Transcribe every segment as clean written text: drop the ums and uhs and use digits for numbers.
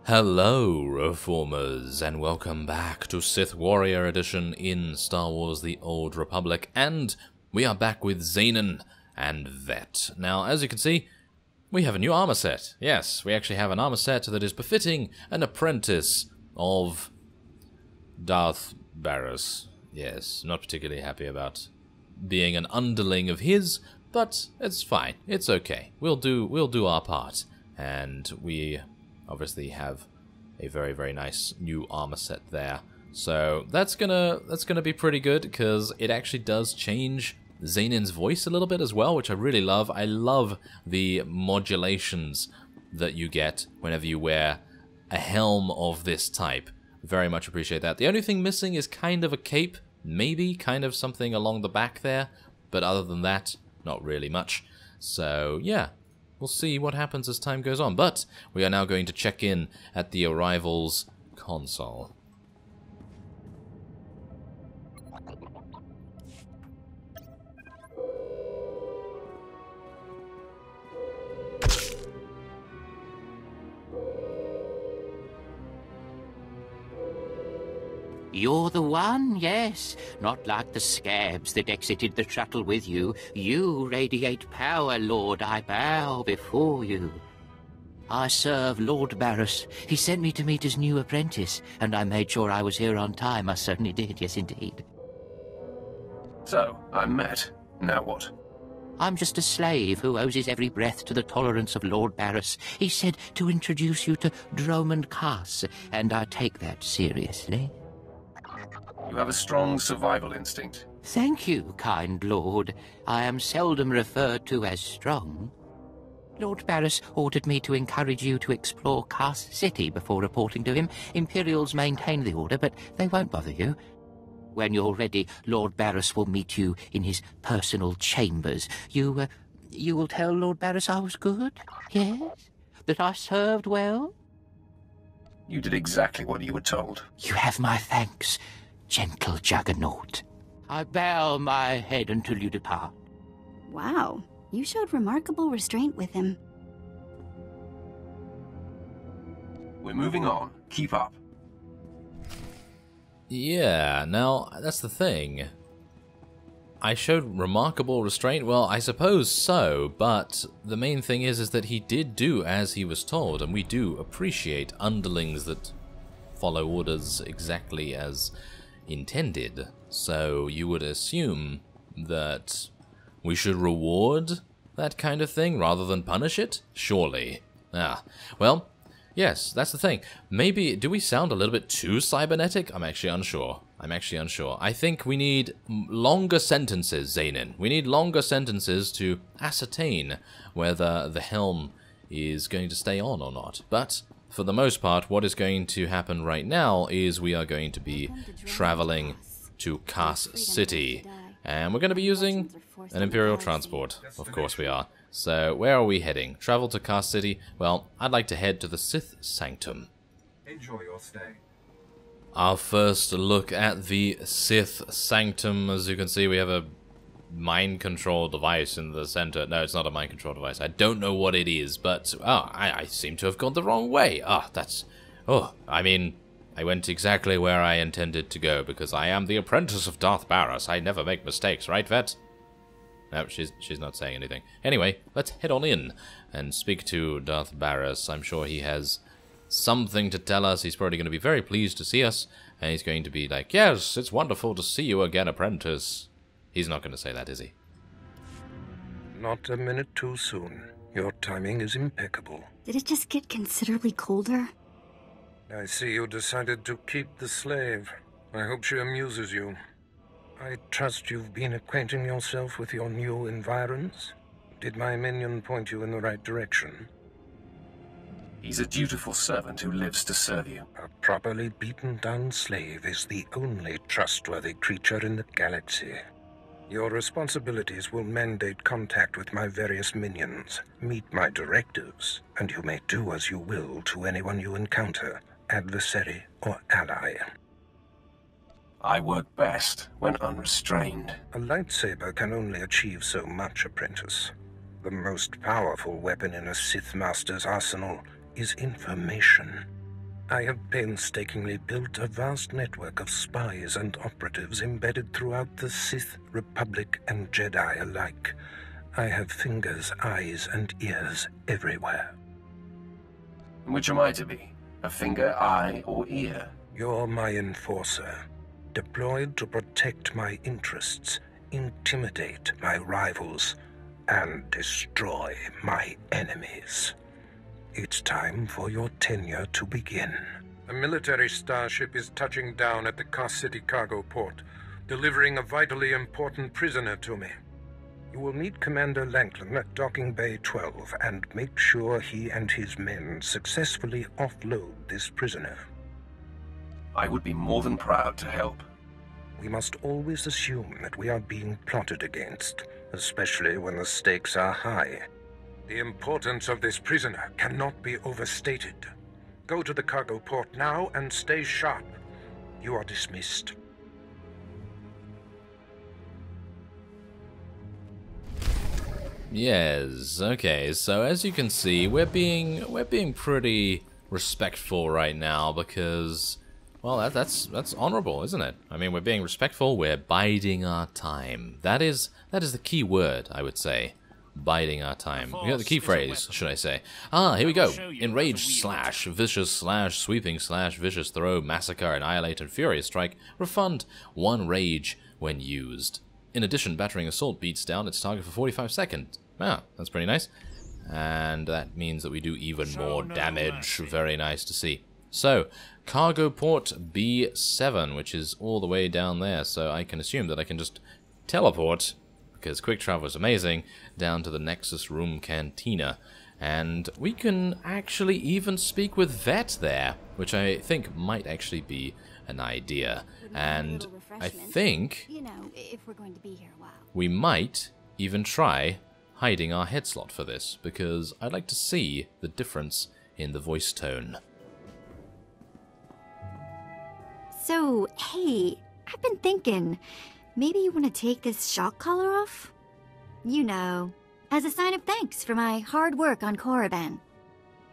Hello, Reformers, and welcome back to Sith Warrior Edition in Star Wars The Old Republic, and we are back with XAININ and Vet. Now, as you can see, we have a new armor set. Yes, we actually have an armor set that is befitting an apprentice of Darth Barris. Yes, not particularly happy about being an underling of his, but it's fine. It's okay. We'll do our part, and we obviously have a very, very nice new armor set there. So that's gonna be pretty good, because it actually does change XAININ's voice a little bit as well, which I really love. I love the modulations that you get whenever you wear a helm of this type. Very much appreciate that. The only thing missing is kind of a cape, maybe kind of something along the back there, but other than that, not really much. So yeah, we'll see what happens as time goes on, but we are now going to check in at the arrivals console. You're the one, yes. Not like the scabs that exited the shuttle with you. You radiate power, Lord. I bow before you. I serve Lord Barris. He sent me to meet his new apprentice, and I made sure I was here on time. I certainly did, yes indeed. So, I'm met. Now what? I'm just a slave who owes his every breath to the tolerance of Lord Barris. He said to introduce you to Dromund Kaas, and I take that seriously. You have a strong survival instinct. Thank you, kind lord. I am seldom referred to as strong. Lord Barris ordered me to encourage you to explore Kaas City before reporting to him. Imperials maintain the order, but they won't bother you. When you're ready, Lord Barris will meet you in his personal chambers. You will tell Lord Barris I was good? Yes? That I served well? You did exactly what you were told. You have my thanks, gentle Juggernaut. I bow my head until you depart. Wow, you showed remarkable restraint with him. We're moving on. Keep up. Yeah, now, that's the thing. I showed remarkable restraint? Well, I suppose so, but the main thing is that he did do as he was told, and we do appreciate underlings that follow orders exactly as intended. So you would assume that we should reward that kind of thing rather than punish it? Surely. Ah, well, yes, that's the thing. Maybe, do we sound a little bit too cybernetic? I'm actually unsure. I think we need longer sentences, XAININ. We need longer sentences to ascertain whether the helm is going to stay on or not. But for the most part, what is going to happen right now is we are going to be traveling to Kaas City. And we're going to be using an Imperial transport. Of course we are. So, where are we heading? Travel to Kaas City? Well, I'd like to head to the Sith Sanctum. Enjoy your stay. Our first look at the Sith Sanctum. As you can see, we have a mind control device in the center. No, it's not a mind control device. I don't know what it is, but I seem to have gone the wrong way. I mean, I went exactly where I intended to go because I am the apprentice of Darth Barris. I never make mistakes, right, Vet? No, she's not saying anything. Anyway, let's head on in and speak to Darth Barris. I'm sure he has something to tell us. He's probably going to be very pleased to see us, and he's going to be like, "Yes, it's wonderful to see you again, apprentice." He's not going to say that, is he? Not a minute too soon. Your timing is impeccable. Did it just get considerably colder? I see you decided to keep the slave. I hope she amuses you. I trust you've been acquainting yourself with your new environs. Did my minion point you in the right direction? He's a dutiful servant who lives to serve you. A properly beaten-down slave is the only trustworthy creature in the galaxy. Your responsibilities will mandate contact with my various minions. Meet my directives, and you may do as you will to anyone you encounter, adversary or ally. I work best when unrestrained. A lightsaber can only achieve so much, apprentice. The most powerful weapon in a Sith Master's arsenal is information. I have painstakingly built a vast network of spies and operatives embedded throughout the Sith, Republic, and Jedi alike. I have fingers, eyes, and ears everywhere. Which am I to be? A finger, eye, or ear? You're my enforcer, deployed to protect my interests, intimidate my rivals, and destroy my enemies. It's time for your tenure to begin. A military starship is touching down at the Cos City cargo port, delivering a vitally important prisoner to me. You will meet Commander Lanklin at Docking Bay 12 and make sure he and his men successfully offload this prisoner. I would be more than proud to help. We must always assume that we are being plotted against, especially when the stakes are high. The importance of this prisoner cannot be overstated. Go to the cargo port now and stay sharp. You are dismissed. Yes, okay, so as you can see, we're being pretty respectful right now because, well, that's honorable, isn't it? I mean, we're being respectful, we're biding our time. That is the key word, I would say. Biding our time. You know, the key phrase, should I say. Ah, here we go. Enrage slash, vicious slash, sweeping slash, vicious throw, massacre, annihilate, and furious strike. Refund 1 rage when used. In addition, battering assault beats down its target for 45 seconds. Ah, that's pretty nice. And that means that we do even more damage. Very nice to see. So, cargo port B7, which is all the way down there. So I can assume that I can just teleport, because quick travel is amazing, down to the Nexus Room Cantina. And we can actually even speak with Vet there, which I think might actually be an idea. And I think if we're going to be here a while. We might even try hiding our head slot for this, because I'd like to see the difference in the voice tone. So, hey, I've been thinking, maybe you want to take this shock collar off? You know, as a sign of thanks for my hard work on Korriban.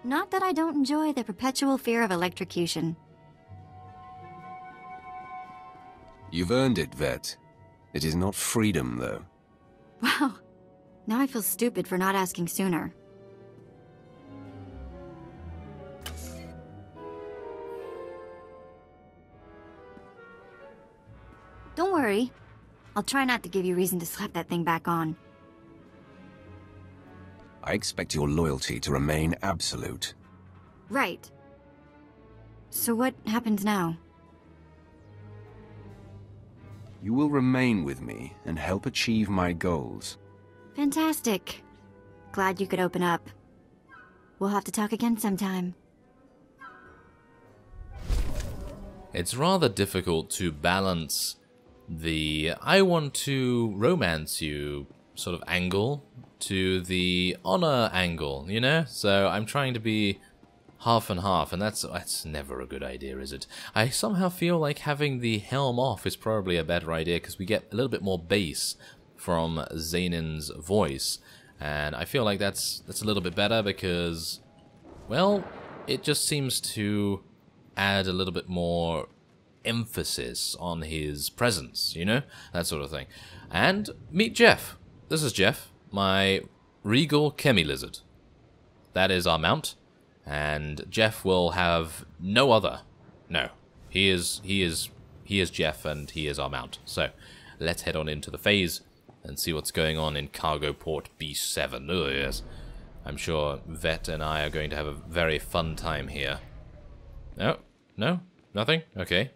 Not that I don't enjoy the perpetual fear of electrocution. You've earned it, Vet. It is not freedom, though. Wow, now I feel stupid for not asking sooner. Don't worry. I'll try not to give you reason to slap that thing back on. I expect your loyalty to remain absolute. Right. So what happens now? You will remain with me and help achieve my goals. Fantastic. Glad you could open up. We'll have to talk again sometime. It's rather difficult to balance the I want to romance you sort of angle to the honor angle, you know? So I'm trying to be half and half, and that's never a good idea, is it? I somehow feel like having the helm off is probably a better idea, because we get a little bit more bass from XAININ's voice, and I feel like that's a little bit better because, well, it just seems to add a little bit more emphasis on his presence, you know? That sort of thing. And meet Jeff. This is Jeff, my regal chemi lizard. That is our mount. And Jeff will have no other. No, he is Jeff, and he is our mount. So let's head on into the phase and see what's going on in cargo port B7. Oh yes, I'm sure Vet and I are going to have a very fun time here. No, nothing. Okay.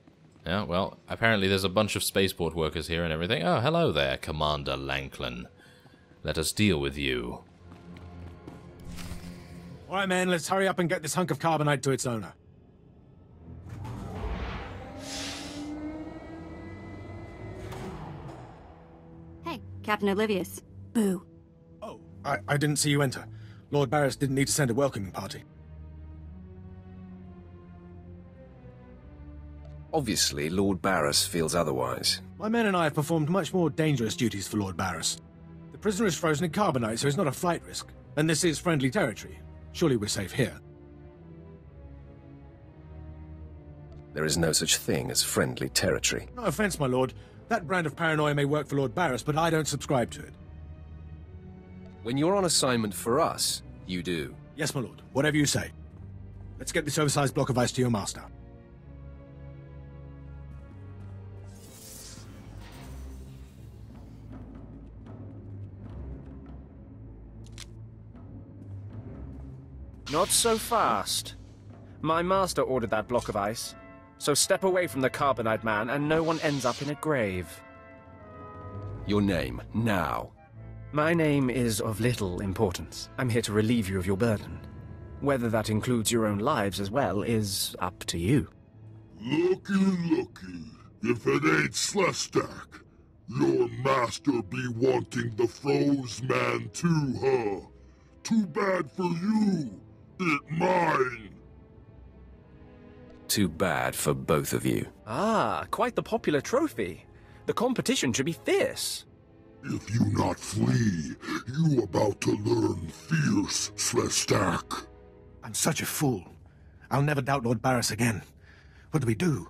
Yeah, well, apparently there's a bunch of spaceport workers here and everything. Oh, hello there, Commander Lanklin. Let us deal with you. All right, man, let's hurry up and get this hunk of carbonite to its owner. Hey, Captain Oblivious. Boo. Oh, I didn't see you enter. Lord Barris didn't need to send a welcoming party. Obviously, Lord Barris feels otherwise. My men and I have performed much more dangerous duties for Lord Barris. The prisoner is frozen in carbonite, so it's not a flight risk. And this is friendly territory. Surely we're safe here. There is no such thing as friendly territory. No offense, my lord. That brand of paranoia may work for Lord Barris, but I don't subscribe to it. When you're on assignment for us, you do. Yes, my lord. Whatever you say. Let's get this oversized block of ice to your master. Not so fast. My master ordered that block of ice, so step away from the Carbonite man and no one ends up in a grave. Your name, now. My name is of little importance. I'm here to relieve you of your burden. Whether that includes your own lives as well is up to you. Looky. If it ain't Slestak, your master be wanting the Froze Man too, huh? Too bad for you. It mine. Too bad for both of you. Ah, quite the popular trophy. The competition should be fierce. If you not flee, you about to learn fierce, Slestak. I'm such a fool. I'll never doubt Lord Barris again. What do we do?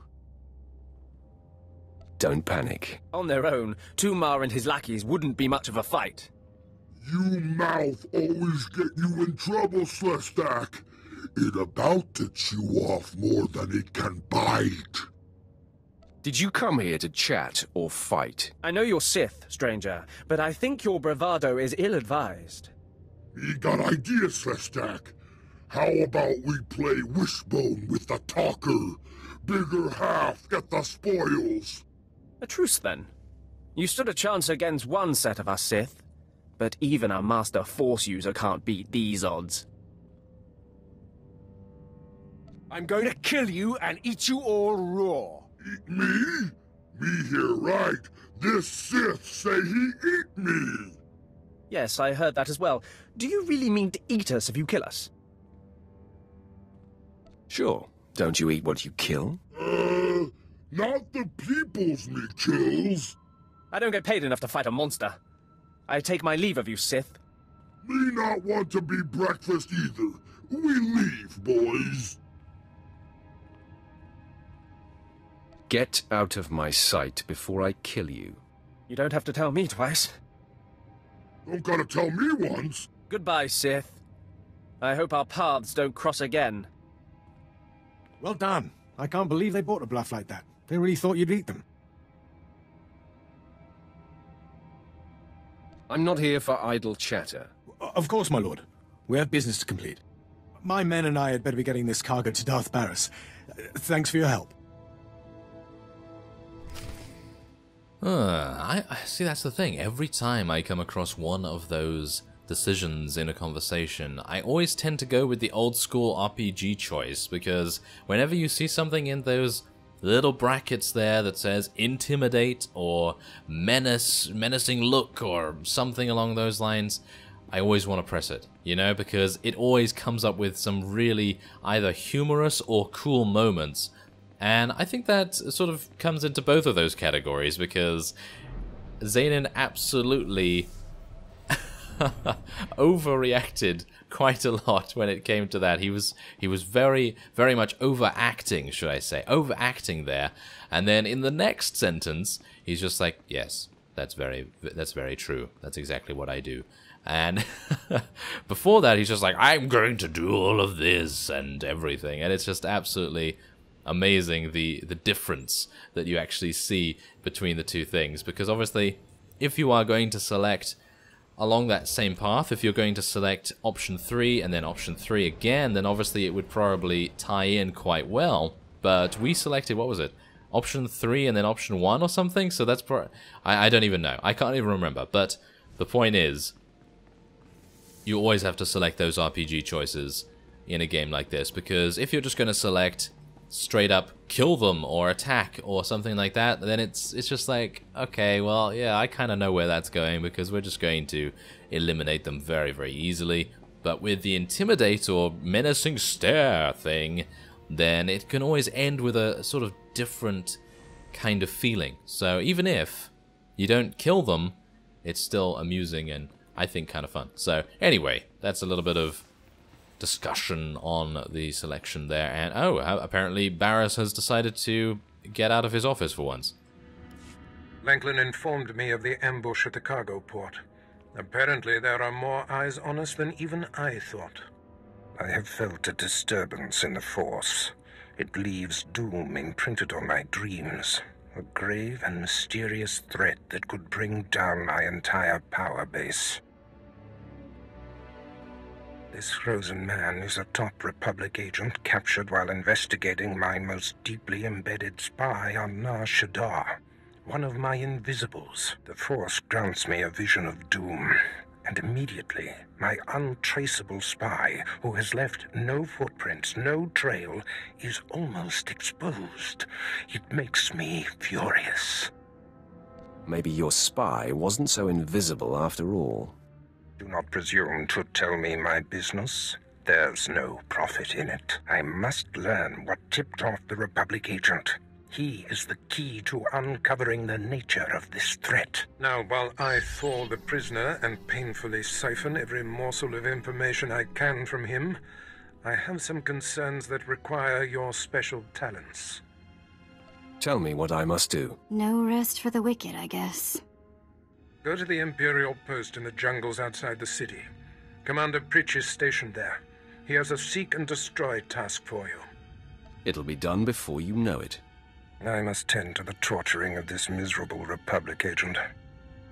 Don't panic. On their own, Tumar and his lackeys wouldn't be much of a fight. You mouth always get you in trouble, Slestak. It about to chew off more than it can bite. Did you come here to chat or fight? I know you're Sith, stranger, but I think your bravado is ill-advised. We got ideas, Slestak. How about we play wishbone with the talker? Bigger half get the spoils. A truce, then. You stood a chance against one set of us Sith, but even a master Force user can't beat these odds. I'm going to kill you and eat you all raw. Eat me? Me here right. This Sith say he eat me. Yes, I heard that as well. Do you really mean to eat us if you kill us? Sure. Don't you eat what you kill? Not the people's me kills. I don't get paid enough to fight a monster. I take my leave of you, Sith. Me not want to be breakfast either. We leave, boys. Get out of my sight before I kill you. You don't have to tell me twice. Don't gotta tell me once. Goodbye, Sith. I hope our paths don't cross again. Well done. I can't believe they bought a bluff like that. They really thought you'd eat them. I'm not here for idle chatter. Of course, my lord. We have business to complete. My men and I had better be getting this cargo to Darth Barris. Thanks for your help. I see, that's the thing. Every time I come across one of those decisions in a conversation, I always tend to go with the old school RPG choice, because whenever you see something in those little brackets there that says intimidate or menacing look or something along those lines, I always want to press it, you know, because it always comes up with some really either humorous or cool moments. And I think that sort of comes into both of those categories, because XAININ absolutely overreacted quite a lot when it came to that. He was very much overacting, should I say, overacting there. And then in the next sentence, he's just like, yes, that's very true. That's exactly what I do. And before that, he's just like, I'm going to do all of this and everything. And it's just absolutely amazing the difference that you actually see between the two things, because obviously if you are going to select along that same path, if you're going to select option 3 and then option 3 again, then obviously it would probably tie in quite well. But we selected, what was it, option 3 and then option 1 or something, so that's I don't even know, I can't even remember. But the point is, you always have to select those RPG choices in a game like this, because if you're just going to select straight up kill them or attack or something like that, then it's just like, okay, well, yeah, I kind of know where that's going, because we're just going to eliminate them very easily. But with the intimidate or menacing stare thing, then it can always end with a sort of different kind of feeling. So even if you don't kill them, it's still amusing and I think kind of fun. So anyway, that's a little bit of discussion on the selection there. And oh, apparently Barris has decided to get out of his office for once. Lanklin informed me of the ambush at the cargo port. Apparently there are more eyes on us than even I thought. I have felt a disturbance in the Force. It leaves doom imprinted on my dreams. A grave and mysterious threat that could bring down my entire power base. This frozen man is a top Republic agent captured while investigating my most deeply embedded spy on Nar Shaddaa. One of my invisibles. The Force grants me a vision of doom. And immediately, my untraceable spy, who has left no footprints, no trail, is almost exposed. It makes me furious. Maybe your spy wasn't so invisible after all. Do not presume to tell me my business. There's no profit in it. I must learn what tipped off the Republic agent. He is the key to uncovering the nature of this threat. Now, while I thaw the prisoner and painfully siphon every morsel of information I can from him, I have some concerns that require your special talents. Tell me what I must do. No rest for the wicked, I guess. Go to the Imperial post in the jungles outside the city. Commander Pritch is stationed there. He has a seek and destroy task for you. It'll be done before you know it. I must tend to the torturing of this miserable Republic agent.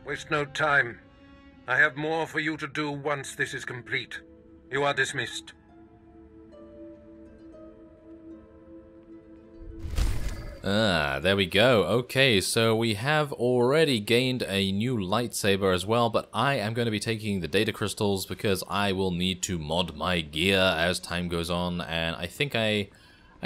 Waste no time. I have more for you to do once this is complete. You are dismissed. There we go. Okay, so we have already gained a new lightsaber as well, but I am going to be taking the data crystals because I will need to mod my gear as time goes on, and I think I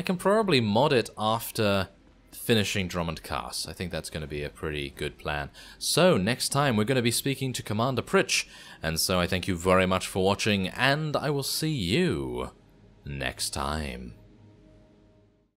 can probably mod it after finishing Drummond Cass. I think that's going to be a pretty good plan. So next time we're going to be speaking to Commander Pritch, and so I thank you very much for watching, and I will see you next time.